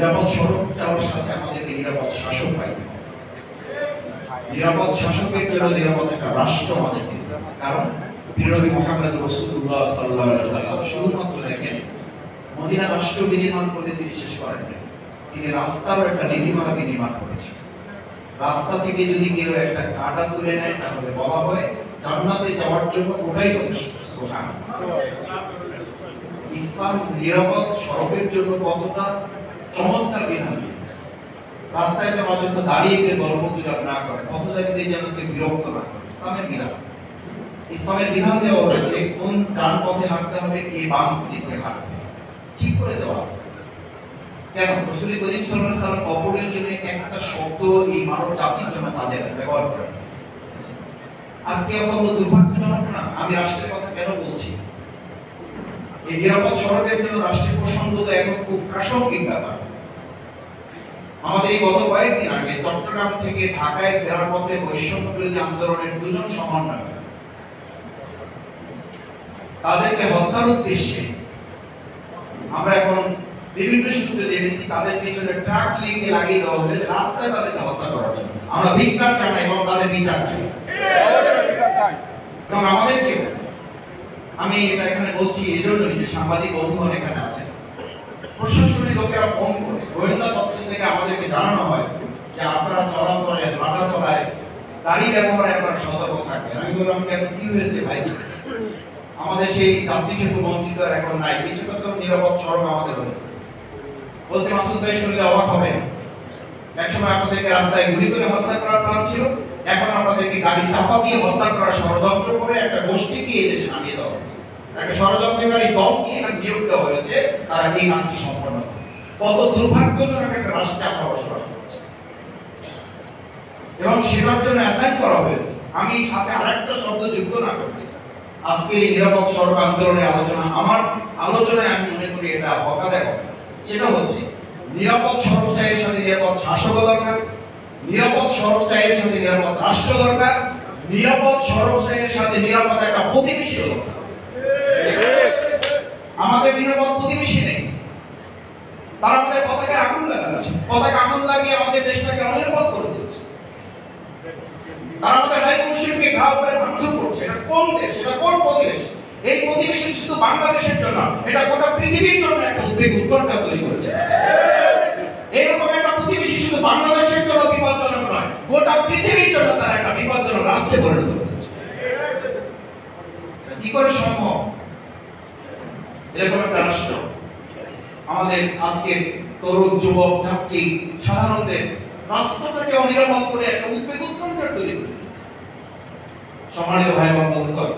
নিরাপদ সড়ক যাওয়ার সাথে আমাদেরকে নিরাপদ শাসক পাইতে হবে। নিরাপদ শাসকের জন্য নিরাপদ একটা রাষ্ট্র আমাদেরকে, কারণ নবী মুহাম্মদ রাসূলুল্লাহ সাল্লাল্লাহু আলাইহি ওয়াসাল্লাম শুধুমাত্র দেখেন মদিনা রাষ্ট্র বিনির্মাণ করে তিনি শেষ করেন, তিনি রাস্তার একটা নীতিমালা নির্মাণ করেছেন। রাস্তা থেকে যদি কেউ একটা কাঁটা তুলে নেয় তাহলে বলা হয় জান্নাতে যাওয়ার জন্য ওটাই যথেষ্ট। সুবহানাল্লাহ। ইসলাম নিরাপদ সড়কের জন্য কতটা চমৎকার বিধান দিয়েছে। রাস্তায় যেন অযথা দাঁড়িয়ে কেউ গল্পগুজব না করে, পথচারীদের যেন কেউ বিরক্ত না করে। ইসলামের বিধান দেওয়া হয়েছে কোন ডান পথে হাঁটতে হবে, কে বাম দিকে হাঁটবে, ঠিক করে দেওয়া আছে। কেন? রাসূল করিম সাল্লাল্লাহু আলাইহি ওয়াসাল্লাম অপরের জন্য একটা শব্দ এই মানব জাতির জন্য কাজে ব্যবহার করেন। আজকে অত্যন্ত দুর্ভাগ্যজনক না? আমি রাষ্ট্রের কথা কেন বলছি? এই নিরাপদ সড়কের জন্য রাষ্ট্রীয় প্রসঙ্গ তো এখন খুব প্রাসঙ্গিক ব্যাপার। আমাদের এই গত কয়েকদিন আগে চট্টগ্রাম থেকে ঢাকায় ফেরার পথে বৈষম্য বিরোধী আন্দোলনের দুজন সমন্বয়ক তাদেরকে হত্যার উদ্দেশ্যে আমরা এখন বিভিন্ন সূত্রে জেনেছি তাদের পিছনে ট্রাক লিঙ্কে লাগিয়ে দেওয়া হয়েছে রাস্তায় তাদেরকে হত্যা করার জন্য। আমরা ধিক্কার জানাই এবং তাদের বিচার চাই। এবং আমাদেরকে, আমি এটা এখানে বলছি এই জন্যই যে সাংবাদিক বন্ধুগণ এখানে আছেন, প্রশাসনের লোকেরা ফোন করে গোয়েন্দা তথ্য থেকে আমাদেরকে জানানো হয় যে আপনারা চলাফলে হাঁটা চলায় গাড়ি ব্যবহারে আপনারা সতর্ক থাকবেন। আমি বললাম কেন, কি হয়েছে ভাই? আমাদের সেই যাত্রী সেতু মঞ্চিত আর এখন নাই, কিছুটা তো নিরাপদ সড়ক আমাদের রয়েছে। বলছে মাসুদ ভাই শুনলে অবাক হবেন, একসময় আপনাদেরকে রাস্তায় গুলি করে হত্যা করার প্ল্যান ছিল, এখন আপনাদেরকে গাড়ি চাপা দিয়ে হত্যা করার ষড়যন্ত্র করে একটা গোষ্ঠীকে এই দেশে নামিয়ে দেওয়া হয়েছে। একটা ষড়যন্ত্রকারী দলকে এখানে নিয়োগ দেওয়া হয়েছে, তারা এই কাজটি সম্পন্ন করে। কত দুর্ভাগ্যজনক একটা রাষ্ট্রে আমরা বসবাস করছি, এবং সেটার জন্য অ্যাসাইন করা হয়েছে। আমি সাথে আরেকটা শব্দ যুক্ত না করতে, আজকে এই নিরাপদ সড়ক আন্দোলনের আলোচনা, আমার আলোচনায় আমি মনে করি এটা হকা দেখো, সেটা হচ্ছে নিরাপদ সড়ক চাইয়ের সাথে নিরাপদ শাসক দরকার, নিরাপদ সড়ক চাইয়ের সাথে নিরাপদ রাষ্ট্র দরকার, নিরাপদ সড়ক চাইয়ের সাথে নিরাপদ একটা প্রতিবেশী দরকার। আমাদের নিরাপদ প্রতিবেশী নেই, তারা আমাদের পতাকায় আগুন লাগাচ্ছে, পতাকা আগুন লাগিয়ে আমাদের দেশটাকে অনিরাপদ করে দিচ্ছে। তারা আমাদের হাই কমিশনকে ঘাও করে ভাঙচুর করছে। এটা কোন দেশ? এটা কোন প্রতিবেশী? এই প্রতিবেশী শুধু বাংলাদেশের জন্য, এটা গোটা পৃথিবীর জন্য একটা উদ্বেগ উত্তরটা তৈরি করেছে। এরকম একটা প্রতিবেশী শুধু বাংলাদেশের জন্য বিপজ্জনক নয়, গোটা পৃথিবীর জন্য তারা একটা বিপজ্জনক রাষ্ট্রে পরিণত হয়েছে। কি করে সম্ভব? এরকম একটা রাষ্ট্র আমাদের আজকে তরুণ যুবক ছাত্রী সাধারণদের রাষ্ট্রটাকে অনিরাপদ করে একটা উদ্বেগ উৎপন্ন তৈরি করে দিচ্ছে। সম্মানিত ভাই এবং বন্ধুগণ,